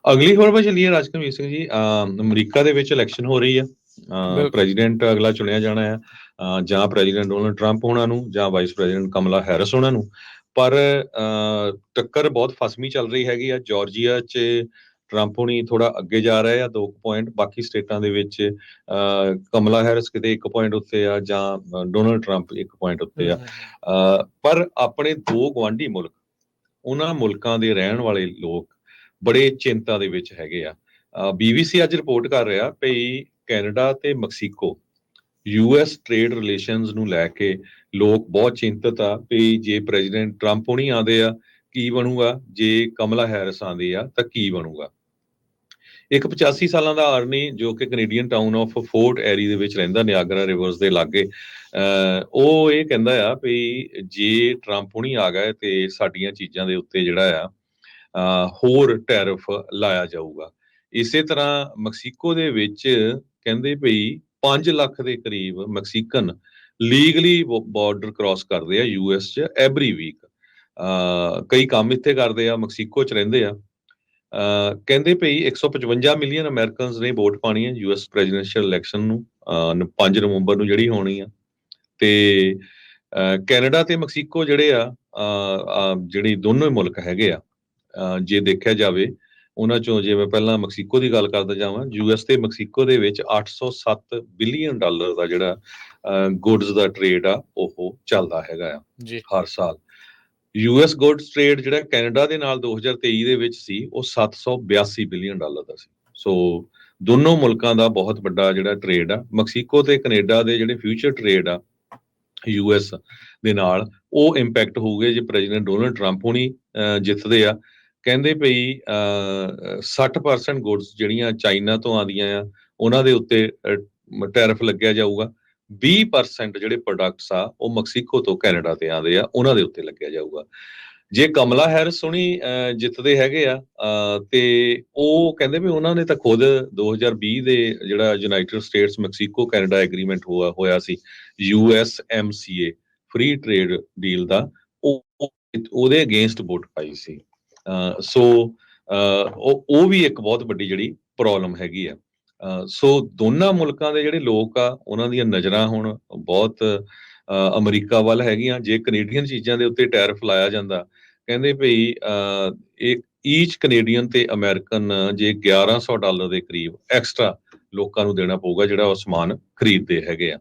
ਅਗਲੀ ਖਬਰ 'ਤੇ ਚੱਲੀਏ ਰਾਜਕਨਵੀਰ ਸਿੰਘ ਜੀ। ਅਮਰੀਕਾ ਦੇ ਵਿੱਚ ਇਲੈਕਸ਼ਨ ਹੋ ਰਹੀ ਆ। ਬਿਲਕੁਲ ਪ੍ਰੈਜ਼ੀਡੈਂਟ ਅਗਲਾ ਚੁਣਿਆ ਜਾਣਾ ਆ, ਜਾਂ ਪ੍ਰੈਜ਼ੀਡੈਂਟ ਡੋਨਲਡ ਟਰੰਪ ਹੋਣਾ ਨੂੰ ਜਾਂ ਵਾਈਸ ਪ੍ਰੈਜ਼ੀਡੈਂਟ ਕਮਲਾ ਹੈਰਿਸ ਹੋਣਾ ਨੂੰ। ਪਰ ਟੱਕਰ ਬਹੁਤ ਫਸਵੀਂ ਚੱਲ ਰਹੀ ਹੈਗੀ ਆ। ਜਾਰਜੀਆ 'ਚ ਟਰੰਪ ਹੋਣੀ ਥੋੜਾ ਅੱਗੇ ਜਾ ਰਹੇ ਆ 2 ਪੁਆਇੰਟ। ਬਾਕੀ ਸਟੇਟਾਂ ਦੇ ਵਿੱਚ ਕਮਲਾ ਹੈਰਿਸ ਕਿਤੇ 1 ਪੁਆਇੰਟ ਉੱਤੇ ਆ, ਜਾਂ ਡੋਨਲਡ ਟਰੰਪ 1 ਪੁਆਇੰਟ ਉੱਤੇ ਆ। ਪਰ ਆਪਣੇ 2 ਗੁਆਂਢੀ ਮੁਲਕ, ਉਹਨਾਂ ਮੁਲਕਾਂ ਦੇ ਰਹਿਣ ਵਾਲੇ ਲੋਕ ਬੜੇ ਚਿੰਤਾ ਦੇ ਵਿੱਚ ਹੈਗੇ ਆ। BBC ਅੱਜ ਰਿਪੋਰਟ ਕਰ ਰਿਹਾ ਭਈ ਕੈਨੇਡਾ ਤੇ ਮੈਕਸੀਕੋ US ਟ੍ਰੇਡ ਰਿਲੇਸ਼ਨਸ ਨੂੰ ਲੈ ਕੇ ਲੋਕ ਬਹੁਤ ਚਿੰਤਤ ਆ ਵੀ ਜੇ ਪ੍ਰੈਜ਼ੀਡੈਂਟ ਟਰੰਪ ਹੋਣੀ ਆਉਂਦੇ ਆ ਕੀ ਬਣੂਗਾ, ਜੇ ਕਮਲਾ ਹੈਰਿਸ ਆਉਂਦੀ ਆ ਤਾਂ ਕੀ ਬਣੂਗਾ। ਇੱਕ 85 ਸਾਲਾਂ ਦਾ ਆਰਨੀ ਜੋ ਕਿ Canadian town of fort Airy ਦੇ ਵਿੱਚ ਰਹਿੰਦਾ, ਨਿਆਗਰਾ ਰਿਵਰਸ ਦੇ ਲਾਗੇ, ਉਹ ਇਹ ਕਹਿੰਦਾ ਆ ਵੀ ਜੇ ਟਰੰਪ ਹੁਣੀ ਆ ਗਏ ਤੇ ਸਾਡੀਆਂ ਚੀਜ਼ਾਂ ਦੇ ਉੱਤੇ ਜਿਹੜਾ ਆ ਹੋਰ ਟੈਰਿਫ ਲਾਇਆ ਜਾਊਗਾ। ਇਸੇ ਤਰ੍ਹਾਂ ਮੈਕਸੀਕੋ ਦੇ ਵਿੱਚ ਕਹਿੰਦੇ ਭਈ 5 ਲੱਖ ਦੇ ਕਰੀਬ ਮੈਕਸੀਕਨ ਲੀਗਲੀ ਬਾਰਡਰ ਕ੍ਰਾਸ ਕਰਦੇ ਆ US 'ਚ ਐਵਰੀ ਵੀਕ। ਕਈ ਕੰਮ ਇੱਥੇ ਕਰਦੇ ਆ, ਮੈਕਸੀਕੋ 'ਚ ਰਹਿੰਦੇ ਆ। ਕਹਿੰਦੇ ਭਈ 155 ਮਿਲੀਅਨ ਅਮਰੀਕਨਸ ਨੇ ਵੋਟ ਪਾਣੀ ਹੈ US ਪ੍ਰੈਜ਼ੀਡੈਂਸ਼ੀਅਲ ਇਲੈਕਸ਼ਨ ਨੂੰ 5 ਨਵੰਬਰ ਨੂੰ ਜਿਹੜੀ ਹੋਣੀ ਆ। ਤੇ ਕੈਨੇਡਾ ਤੇ ਮੈਕਸੀਕੋ ਜਿਹੜੇ ਆ ਜਿਹੜੀ ਦੋਨੋਂ ਹੀ ਮੁਲਕ ਹੈਗੇ ਆ, ਜੇ ਦੇਖਿਆ ਜਾਵੇ ਉਹਨਾਂ ਚੋਂ, ਜੇ ਮੈਂ ਪਹਿਲਾਂ ਮੈਕਸੀਕੋ ਦੀ ਗੱਲ ਕਰਦਾ ਜਾਵਾਂ, US ਤੇ ਮੈਕਸੀਕੋ ਦੇ ਵਿੱਚ 807 ਬਿਲੀਅਨ ਡਾਲਰ ਦਾ ਜਿਹੜਾ ਗੁੱਡਸ ਦਾ ਟ੍ਰੇਡ ਆ ਉਹ ਚੱਲਦਾ ਹੈਗਾ ਆ ਹਰ ਸਾਲ। US ਗੁੱਡਸ ਟ੍ਰੇਡ ਜਿਹੜਾ ਕੈਨੇਡਾ ਦੇ ਨਾਲ 2023 ਦੇ ਵਿੱਚ ਸੀ ਉਹ 782 ਬਿਲੀਅਨ ਡਾਲਰ ਦਾ ਸੀ। ਸੋ ਦੋਨੋਂ ਮੁਲਕਾਂ ਦਾ ਬਹੁਤ ਵੱਡਾ ਜਿਹੜਾ ਟ੍ਰੇਡ ਆ। ਮੈਕਸੀਕੋ ਤੇ ਕੈਨੇਡਾ ਦੇ ਜਿਹੜੇ ਫਿਊਚਰ ਟ੍ਰੇਡ ਆ US ਦੇ ਨਾਲ, ਉਹ ਇੰਪੈਕਟ ਹੋਊਗੇ ਜੇ ਪ੍ਰੈਜ਼ੀਡੈਂਟ ਡੋਨਲਡ ਟਰੰਪ ਹੋਣੀ ਜਿੱਤਦੇ ਆ। ਕਹਿੰਦੇ ਭਈ 60% ਗੁੱਡਸ ਜਿਹੜੀਆਂ ਚਾਈਨਾ ਤੋਂ ਆਉਂਦੀਆਂ ਆ ਉਹਨਾਂ ਦੇ ਉੱਤੇ ਟੈਰਿਫ ਲੱਗਿਆ ਜਾਊਗਾ। 20% ਜਿਹੜੇ ਪ੍ਰੋਡਕਟਸ ਆ ਉਹ ਮੈਕਸੀਕੋ ਤੋਂ ਕੈਨੇਡਾ ਤੇ ਆਉਂਦੇ ਆ, ਉਹਨਾਂ ਦੇ ਉੱਤੇ ਲੱਗਿਆ ਜਾਊਗਾ। ਜੇ ਕਮਲਾ ਹੈਰਿਸ ਹੁਣੀ ਜਿੱਤਦੇ ਹੈਗੇ ਆ ਤੇ ਉਹ ਕਹਿੰਦੇ ਵੀ ਉਹਨਾਂ ਨੇ ਤਾਂ ਖੁਦ 2020 ਦੇ ਜਿਹੜਾ United States Mexico Canada agreement ਹੋਇਆ ਸੀ USMCA ਫ੍ਰੀ ਟ੍ਰੇਡ ਡੀਲ ਦਾ, ਉਹਦੇ ਅਗੇਂਸਟ ਵੋਟ ਪਾਈ ਸੀ। ਸੋ ਉਹ ਵੀ ਇੱਕ ਬਹੁਤ ਵੱਡੀ ਜਿਹੜੀ ਪ੍ਰੋਬਲਮ ਹੈਗੀ ਆ। ਸੋ ਦੋਨਾਂ ਮੁਲਕਾਂ ਦੇ ਜਿਹੜੇ ਲੋਕ ਆ ਉਹਨਾਂ ਦੀਆਂ ਨਜ਼ਰਾਂ ਹੁਣ ਬਹੁਤ ਅਮਰੀਕਾ ਵੱਲ ਹੈਗੀਆਂ। ਜੇ ਕੈਨੇਡੀਅਨ ਚੀਜ਼ਾਂ ਦੇ ਉੱਤੇ ਟੈਰਿਫ ਲਾਇਆ ਜਾਂਦਾ, ਕਹਿੰਦੇ ਭਈ ਈਚ ਕੈਨੇਡੀਅਨ ਤੇ ਅਮਰੀਕਨ ਜੇ $1100 ਦੇ ਕਰੀਬ ਐਕਸਟਰਾ ਲੋਕਾਂ ਨੂੰ ਦੇਣਾ ਪਊਗਾ ਜਿਹੜਾ ਉਹ ਸਮਾਨ ਖਰੀਦਦੇ ਹੈਗੇ ਆ,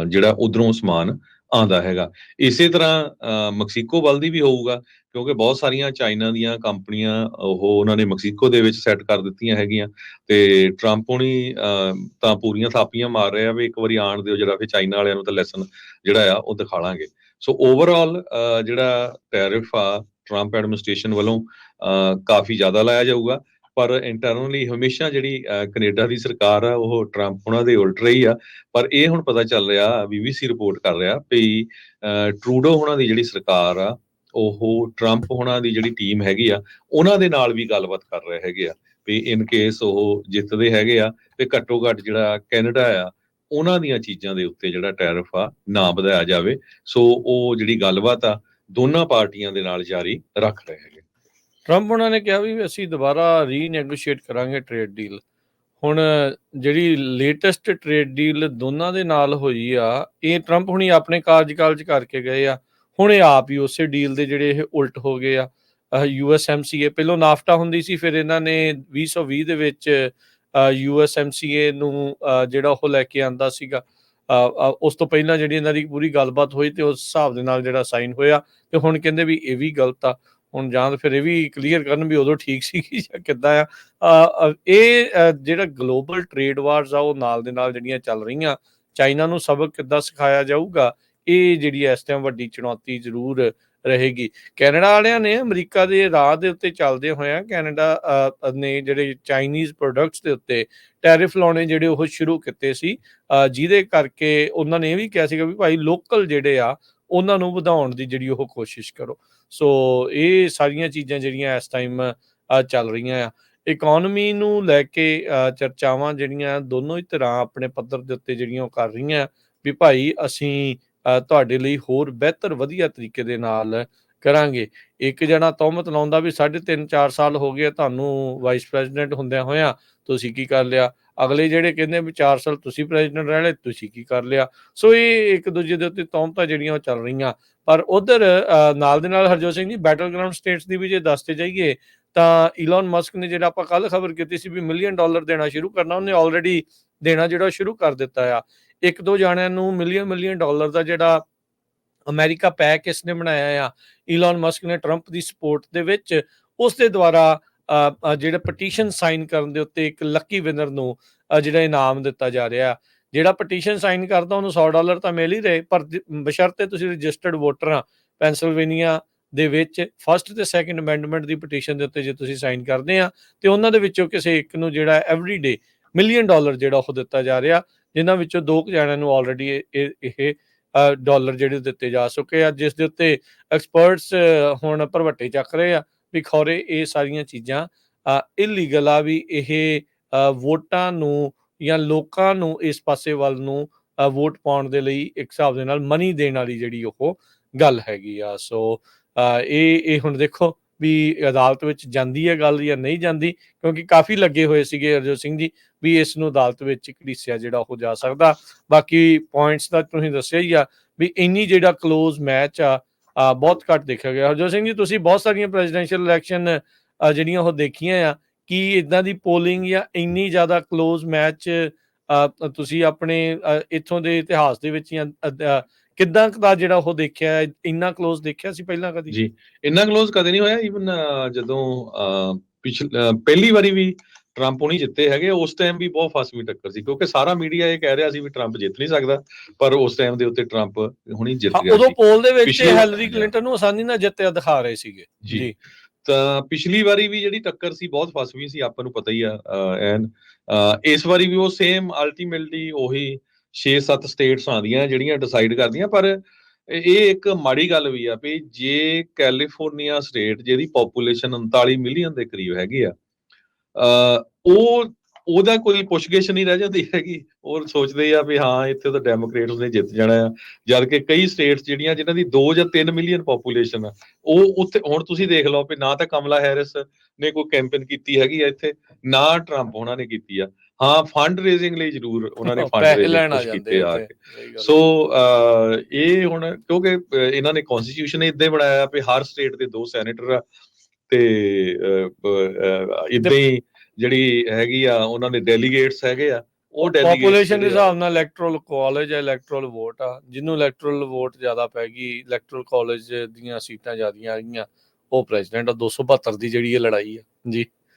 ਜਿਹੜਾ ਉਧਰੋਂ ਸਮਾਨ ਆਉਂਦਾ ਹੈਗਾ। ਇਸੇ ਤਰ੍ਹਾਂ ਮੈਕਸੀਕੋ ਵੱਲ ਦੀ ਵੀ ਹੋਊਗਾ, ਕਿਉਂਕਿ ਬਹੁਤ ਸਾਰੀਆਂ ਚਾਈਨਾ ਦੀਆਂ ਕੰਪਨੀਆਂ ਉਹਨਾਂ ਨੇ ਮੈਕਸੀਕੋ ਦੇ ਵਿੱਚ ਸੈੱਟ ਕਰ ਦਿੱਤੀਆਂ ਹੈਗੀਆਂ। ਤੇ ਟਰੰਪ ਹੁਣੀ ਤਾਂ ਪੂਰੀਆਂ ਥਾਪੀਆਂ ਮਾਰ ਰਹੇ ਆ ਵੀ ਇੱਕ ਵਾਰੀ ਆਣ ਦਿਓ ਜਿਹੜਾ, ਫਿਰ ਚਾਈਨਾ ਵਾਲਿਆਂ ਨੂੰ ਤਾਂ ਲੈਸਨ ਜਿਹੜਾ ਆ ਉਹ ਦਿਖਾ ਲਾਂਗੇ। ਸੋ ਓਵਰਆਲ ਜਿਹੜਾ ਟੈਰਿਫ ਆ ਟਰੰਪ ਐਡਮਿਨਿਸਟ੍ਰੇਸ਼ਨ ਵੱਲੋਂ ਕਾਫੀ ਜ਼ਿਆਦਾ ਲਾਇਆ ਜਾਊਗਾ। ਪਰ ਇੰਟਰਨਲੀ ਹਮੇਸ਼ਾ ਜਿਹੜੀ ਕੈਨੇਡਾ ਦੀ ਸਰਕਾਰ ਆ ਉਹ ਟਰੰਪ ਉਹਨਾਂ ਦੇ ਉਲਟ ਰਹੀ ਆ। ਪਰ ਇਹ ਹੁਣ ਪਤਾ ਚੱਲ ਰਿਹਾ, BBC ਰਿਪੋਰਟ ਕਰ ਰਿਹਾ ਵੀ ਟਰੂਡੋ ਹੋਣਾ ਦੀ ਜਿਹੜੀ ਸਰਕਾਰ ਆ ਉਹ ਟਰੰਪ ਹੋਣਾ ਦੀ ਜਿਹੜੀ ਟੀਮ ਹੈਗੀ ਆ ਉਹਨਾਂ ਦੇ ਨਾਲ ਵੀ ਗੱਲਬਾਤ ਕਰ ਰਹੇ ਹੈਗੇ ਆ ਵੀ ਇਨ ਕੇਸ ਉਹ ਜਿੱਤਦੇ ਹੈਗੇ ਆ ਤੇ ਘੱਟੋ ਘੱਟ ਜਿਹੜਾ ਕੈਨੇਡਾ ਆ ਉਹਨਾਂ ਦੀਆਂ ਚੀਜ਼ਾਂ ਦੇ ਉੱਤੇ ਜਿਹੜਾ ਟੈਰਿਫ ਆ ਨਾ ਵਧਾਇਆ ਜਾਵੇ। ਸੋ ਉਹ ਜਿਹੜੀ ਗੱਲਬਾਤ ਆ ਦੋਨਾਂ ਪਾਰਟੀਆਂ ਦੇ ਨਾਲ ਜਾਰੀ ਰੱਖ ਰਹੇ ਹੈਗੇ। ਟਰੰਪ ਉਹਨਾਂ ਨੇ ਕਿਹਾ ਵੀ ਅਸੀਂ ਦੁਬਾਰਾ ਰੀਨੈਗੋਸ਼ੀਏਟ ਕਰਾਂਗੇ ਟ੍ਰੇਡ ਡੀਲ। ਹੁਣ ਜਿਹੜੀ ਲੇਟੈਸਟ ਟ੍ਰੇਡ ਡੀਲ ਦੋਨਾਂ ਦੇ ਨਾਲ ਹੋਈ ਆ, ਇਹ ਟਰੰਪ ਹੁਣੀ ਆਪਣੇ ਕਾਰਜਕਾਲ 'ਚ ਕਰਕੇ ਗਏ ਆ। ਹੁਣ ਇਹ ਆਪ ਹੀ ਉਸੇ ਡੀਲ ਦੇ ਜਿਹੜੇ ਇਹ ਉਲਟ ਹੋ ਗਏ ਆ। USMCA ਪਹਿਲੋਂ ਨਾਫਟਾ ਹੁੰਦੀ ਸੀ, ਫਿਰ ਇਹਨਾਂ ਨੇ 2020 ਦੇ ਵਿੱਚ USMCA ਨੂੰ ਜਿਹੜਾ ਉਹ ਲੈ ਕੇ ਆਂਦਾ ਸੀਗਾ। ਉਸ ਤੋਂ ਪਹਿਲਾਂ ਜਿਹੜੀ ਇਹਨਾਂ ਦੀ ਪੂਰੀ ਗੱਲਬਾਤ ਹੋਈ ਤੇ ਉਸ ਹਿਸਾਬ ਦੇ ਨਾਲ ਜਿਹੜਾ ਸਾਈਨ ਹੋਇਆ, ਤੇ ਹੁਣ ਕਹਿੰਦੇ ਵੀ ਇਹ ਵੀ ਗਲਤ ਆ। ਹੁਣ ਜਾਂ ਫਿਰ ਇਹ ਵੀ ਕਲੀਅਰ ਕਰਨ ਵੀ ਉਦੋਂ ਠੀਕ ਸੀਗੀ ਜਾਂ ਕਿੱਦਾਂ ਆ। ਇਹ ਜਿਹੜਾ ਗਲੋਬਲ ਟ੍ਰੇਡ ਵਾਰਸ ਆ ਉਹ ਨਾਲ ਦੇ ਨਾਲ ਜਿਹੜੀਆਂ ਚੱਲ ਰਹੀਆਂ, ਚਾਈਨਾ ਨੂੰ ਸਬਕ ਕਿੱਦਾਂ ਸਿਖਾਇਆ ਜਾਊਗਾ, ਇਹ ਜਿਹੜੀ ਇਸ ਟਾਈਮ ਵੱਡੀ ਚੁਣੌਤੀ ਜ਼ਰੂਰ ਰਹੇਗੀ। ਕੈਨੇਡਾ ਵਾਲਿਆਂ ਨੇ ਅਮਰੀਕਾ ਦੇ ਰਾਹ ਦੇ ਉੱਤੇ ਚੱਲਦੇ ਹੋਇਆ ਕੈਨੇਡਾ ਨੇ ਜਿਹੜੇ ਚਾਈਨੀਜ਼ ਪ੍ਰੋਡਕਟਸ ਦੇ ਉੱਤੇ ਟੈਰਿਫ ਲਾਉਣੇ ਜਿਹੜੇ ਉਹ ਸ਼ੁਰੂ ਕੀਤੇ ਸੀ, ਜਿਹਦੇ ਕਰਕੇ ਉਹਨਾਂ ਨੇ ਇਹ ਵੀ ਕਿਹਾ ਸੀਗਾ ਵੀ ਭਾਈ ਲੋਕਲ ਜਿਹੜੇ ਆ ਉਹਨਾਂ ਨੂੰ ਵਧਾਉਣ ਦੀ ਜਿਹੜੀ ਉਹ ਕੋਸ਼ਿਸ਼ ਕਰੋ। ਸੋ ਇਹ ਸਾਰੀਆਂ ਚੀਜ਼ਾਂ ਜਿਹੜੀਆਂ ਇਸ ਟਾਈਮ ਚੱਲ ਰਹੀਆਂ ਆ। ਇਕੋਨਮੀ ਨੂੰ ਲੈ ਕੇ ਚਰਚਾਵਾਂ ਜਿਹੜੀਆਂ ਦੋਨੋਂ ਹੀ ਧਿਰਾਂ ਆਪਣੇ ਪੱਧਰ ਦੇ ਉੱਤੇ ਜਿਹੜੀਆਂ ਉਹ ਕਰ ਰਹੀਆਂ ਵੀ ਭਾਈ ਅਸੀਂ ਤੁਹਾਡੇ ਲਈ ਹੋਰ ਬਿਹਤਰ ਵਧੀਆ ਤਰੀਕੇ ਦੇ ਨਾਲ ਕਰਾਂਗੇ। ਇੱਕ ਜਣਾ ਤੌਹਮਤ ਲਾਉਂਦਾ ਵੀ 3.5-4 ਸਾਲ ਹੋ ਗਏ ਤੁਹਾਨੂੰ ਵਾਈਸ ਪ੍ਰੈਜ਼ੀਡੈਂਟ ਹੁੰਦਿਆਂ ਹੋਇਆਂ, ਤੁਸੀਂ ਕੀ ਕਰ ਲਿਆ? ਅਗਲੇ ਜਿਹੜੇ ਕਹਿੰਦੇ ਵੀ 4 ਸਾਲ ਤੁਸੀਂ ਪ੍ਰੈਜ਼ੀਡੈਂਟ ਰਹਿ ਲਏ, ਤੁਸੀਂ ਕੀ ਕਰ ਲਿਆ? ਸੋ ਇਹ ਇੱਕ ਦੂਜੇ ਦੇ ਉੱਤੇ ਤੌਹਮਤਾਂ ਜਿਹੜੀਆਂ ਉਹ ਚੱਲ ਰਹੀਆਂ। ਪਰ ਉੱਧਰ ਨਾਲ ਦੇ ਨਾਲ Harjot Singh ji, battle ground status ਦੀ ਵੀ ਜੇ ਦੱਸਦੇ ਜਾਈਏ ਤਾਂ ਈਲਨ ਮਸਕ ਨੇ, ਜਿਹੜਾ ਆਪਾਂ ਕੱਲ੍ਹ ਖਬਰ ਕੀਤੀ ਸੀ ਵੀ $1 ਮਿਲੀਅਨ ਦੇਣਾ ਸ਼ੁਰੂ ਕਰਨਾ, ਉਹਨੇ ਆਲਰੇਡੀ ਦੇਣਾ ਜਿਹੜਾ ਸ਼ੁਰੂ ਕਰ ਦਿੱਤਾ ਆ। 1-2 ਜਾਣਿਆਂ ਨੂੰ ਮਿਲੀਅਨ ਡਾਲਰ ਦਾ ਜਿਹੜਾ ਅਮਰੀਕਾ ਪੈਕ ਇਸਨੇ ਬਣਾਇਆ ਆ ਈਲਨ ਮਸਕ ਨੇ ਟਰੰਪ ਦੀ ਸਪੋਰਟ ਦੇ ਵਿੱਚ, ਉਸ ਦੇ ਦੁਆਰਾ ਜਿਹੜਾ ਪਟੀਸ਼ਨ ਸਾਈਨ ਕਰਨ ਦੇ ਉੱਤੇ ਇੱਕ ਲੱਕੀ ਵਿਨਰ ਨੂੰ ਜਿਹੜਾ ਇਨਾਮ ਦਿੱਤਾ ਜਾ ਰਿਹਾ। ਜਿਹੜਾ ਪਟੀਸ਼ਨ ਸਾਈਨ ਕਰਦਾ ਉਹਨੂੰ $100 ਤਾਂ ਮਿਲ ਹੀ ਰਹੇ, ਪਰ ਬਸ਼ਰਤੇ ਤੁਸੀਂ ਰਜਿਸਟਰਡ ਵੋਟਰ ਆ ਪੈਂਸਿਲਵੇਨੀਆ ਦੇ ਵਿੱਚ, ਫਸਟ ਤੇ ਸੈਕਿੰਡ ਅਮੈਂਡਮੈਂਟ ਦੀ ਪਟੀਸ਼ਨ ਦੇ ਉੱਤੇ ਜੇ ਤੁਸੀਂ ਸਾਈਨ ਕਰਦੇ ਆ ਤੇ ਉਹਨਾਂ ਦੇ ਵਿੱਚੋਂ ਕਿਸੇ ਇੱਕ ਨੂੰ ਜਿਹੜਾ ਐਵਰੀਡੇ $1 ਮਿਲੀਅਨ ਜਿਹੜਾ ਉਹ ਦਿੱਤਾ ਜਾ ਰਿਹਾ, ਜਿਨ੍ਹਾਂ ਵਿੱਚੋਂ 2 ਜਣਿਆਂ ਨੂੰ ਆਲਰੇਡੀ ਇਹ ਡਾਲਰ ਜਿਹੜੇ ਦਿੱਤੇ ਜਾ ਚੁੱਕੇ ਆ, ਜਿਸ ਦੇ ਉੱਤੇ ਐਕਸਪਰਟਸ ਹੁਣ ਭਰਵੱਟੇ ਚੱਕ ਰਹੇ ਆ ਵੀ ਖੌਰੇ ਇਹ ਸਾਰੀਆਂ ਚੀਜ਼ਾਂ ਇਲੀਗਲ ਆ, ਵੀ ਇਹ ਵੋਟਾਂ ਨੂੰ ਜਾਂ ਲੋਕਾਂ ਨੂੰ ਇਸ ਪਾਸੇ ਵੱਲ ਨੂੰ ਵੋਟ ਪਾਉਣ ਦੇ ਲਈ ਇੱਕ ਹਿਸਾਬ ਦੇ ਨਾਲ ਮਨੀ ਦੇਣ ਵਾਲੀ ਜਿਹੜੀ ਉਹ ਗੱਲ ਹੈਗੀ ਆ। ਸੋ ਇਹ ਹੁਣ ਦੇਖੋ ਵੀ ਅਦਾਲਤ ਵਿੱਚ ਜਾਂਦੀ ਹੈ ਗੱਲ ਜਾਂ ਨਹੀਂ ਜਾਂਦੀ, ਕਿਉਂਕਿ ਕਾਫੀ ਲੱਗੇ ਹੋਏ ਸੀਗੇ ਹਰਜੋਤ ਸਿੰਘ ਜੀ ਵੀ ਇਸ ਨੂੰ ਅਦਾਲਤ ਵਿੱਚ ਘੜੀਸਿਆ ਜਿਹੜਾ ਉਹ ਜਾ ਸਕਦਾ। ਬਾਕੀ ਪੁਆਇੰਟਸ ਤਾਂ ਤੁਸੀਂ ਦੱਸਿਆ ਹੀ ਆ ਵੀ ਇੰਨੀ ਜਿਹੜਾ ਕਲੋਜ਼ ਮੈਚ ਆ ਬਹੁਤ ਘੱਟ ਦੇਖਿਆ ਗਿਆ। ਹਰਜੋਤ ਸਿੰਘ ਜੀ, ਤੁਸੀਂ ਬਹੁਤ ਸਾਰੀਆਂ ਪ੍ਰੈਜ਼ੀਡੈਂਸ਼ੀਅਲ ਇਲੈਕਸ਼ਨ ਜਿਹੜੀਆਂ ਉਹ ਦੇਖੀਆਂ ਆ, ਕੀ ਇਦਾਂ ਦੀ ਪੋਲਿੰਗ ਜਾਂ ਇੰਨੀ ਜ਼ਿਆਦਾ ਕਲੋਜ਼ ਮੈਚ ਤੁਸੀਂ ਆਪਣੇ ਇੱਥੋਂ ਦੇ ਇਤਿਹਾਸ ਦੇ ਵਿੱਚ ਜਾਂ ਕਿੱਦਾਂ ਦਾ ਜਿਹੜਾ ਉਹ ਦੇਖਿਆ, ਇੰਨਾ ਕਲੋਜ਼ ਦੇਖਿਆ ਸੀ ਪਹਿਲਾਂ ਕਦੀ? ਜੀ, ਇੰਨਾ ਕਲੋਜ਼ ਕਦੇ ਨਹੀਂ ਹੋਇਆ। ਈਵਨ ਜਦੋਂ ਪਹਿਲੀ ਵਾਰੀ ਵੀ ਟਰੰਪ ਹੁਣੀ ਜਿੱਤੇ ਹੈਗੇ, ਉਸ ਟਾਈਮ ਵੀ ਬਹੁਤ ਫਸਵੀਂ ਟੱਕਰ ਸੀ, ਕਿਉਂਕਿ ਸਾਰਾ ਮੀਡੀਆ ਇਹ ਕਹਿ ਰਿਹਾ ਸੀ ਵੀ ਟਰੰਪ ਜਿੱਤ ਨਹੀਂ ਸਕਦਾ, ਪਰ ਉਸ ਟਾਈਮ ਦੇ ਉੱਤੇ ਟਰੰਪ ਹੁਣੀ ਜਿੱਤ ਗਿਆ ਉਦੋਂ ਸੀ। ਪੋਲ ਦੇ ਵਿੱਚ ਹੈਲਰੀ ਕਲਿੰਟਨ ਨੂੰ ਆਸਾਨੀ ਨਾਲ ਜਿੱਤਿਆ ਦਿਖਾ ਰਹੇ ਸੀਗੇ ਜੀ। ਤਾਂ ਪਿਛਲੀ ਵਾਰੀ ਵੀ ਜਿਹੜੀ ਟੱਕਰ ਸੀ ਬਹੁਤ ਫਸਵੀਂ ਸੀ, ਆਪਾਂ ਨੂੰ ਪਤਾ ਹੀ ਆ। ਇਸ ਵਾਰੀ ਵੀ ਉਹ ਸੇਮ ਅਲਟੀਮੇਟਲੀ ਉਹੀ 6-7 ਸਟੇਟਸ ਆਉਂਦੀਆਂ ਜਿਹੜੀਆਂ ਡਿਸਾਈਡ ਕਰਦੀਆਂ। ਪਰ ਇਹ ਇੱਕ ਮਾੜੀ ਗੱਲ ਵੀ ਆ ਵੀ ਜੇ ਕੈਲੀਫੋਰਨੀਆ ਸਟੇਟ, ਜਿਹਦੀ ਪੋਪੂਲੇਸ਼ਨ 39 ਮਿਲੀਅਨ ਦੇ ਕਰੀਬ ਹੈਗੀ ਆ, ਉਹਦਾ ਕੋਈ ਪੁੱਛਗਿੱਛ ਨਹੀਂ ਰਹਿ ਜਾਂਦੀ ਹੈਗੀ। ਉਹ ਸੋਚਦੇ ਆ ਵੀ ਹਾਂ ਇੱਥੇ ਤਾਂ ਡੈਮੋਕ੍ਰੇਟਸ ਨੇ ਜਿੱਤ ਜਾਣਾ ਆ, ਜਦ ਕਿ ਕਈ ਸਟੇਟਸ ਜਿਹੜੀਆਂ ਜਿਨ੍ਹਾਂ ਦੀ 2 ਜਾਂ 3 ਮਿਲੀਅਨ ਪੋਪੂਲੇਸ਼ਨ ਆ, ਉਹ ਉੱਥੇ ਹੁਣ ਤੁਸੀਂ ਦੇਖ ਲਓ ਵੀ ਨਾ ਤਾਂ ਕਮਲਾ ਹੈਰਿਸ ਨੇ ਕੋਈ ਕੈਂਪੇਨ ਕੀਤੀ ਹੈਗੀ ਆ ਇੱਥੇ, ਨਾ ਟਰੰਪ ਉਹਨਾਂ ਨੇ ਕੀਤੀ ਆ। ਹਾਂ, ਫੰਡ ਰੇਜ਼ਿੰਗ ਲਈ ਜ਼ਰੂਰ ਉਹਨਾਂ ਨੇ ਫੰਡ ਰੇਜ਼ਿੰਗ ਕੁਛ ਕੀਤੇ ਆ ਕੇ। ਸੋ ਇਹ ਹੁਣ ਕਿਉਂਕਿ ਇਹਨਾਂ ਨੇ ਕਨਸਟੀਟਿਊਸ਼ਨ ਏਦਾਂ ਬਣਾਇਆ ਵੀ ਹਰ ਸਟੇਟ ਦੇ 2 ਸੈਨੇਟਰ ਆ, ਤੇ ਇਦਾਂ ਹੀ ਜਿਹੜੀ ਹੈਗੀ ਆ ਉਹਨਾਂ ਦੇ ਡੈਲੀਗੇਟਸ ਹੈਗੇ ਆ, ਉਹ ਪੋਪੂਲੇਸ਼ਨ ਦੇ ਹਿਸਾਬ ਨਾਲ ਇਲੈਕਟਰਲ ਕਾਲਜ ਹੈ, ਇਲੈਕਟਰਲ ਵੋਟ ਆ, ਜਿਹਨੂੰ ਇਲੈਕਟਰਲ ਵੋਟ ਜ਼ਿਆਦਾ ਪੈ ਗਈ, ਇਲੈਕਟਰਲ ਕਾਲਜ ਦੀਆਂ ਸੀਟਾਂ ਜ਼ਿਆਦੀਆਂ ਆ ਗਈਆਂ, ਉਹ ਪ੍ਰੈਜ਼ੀਡੈਂਟ ਆ। 272 ਦੀ ਜਿਹੜੀ ਇਹ ਲੜਾਈ ਆ ਜੀ।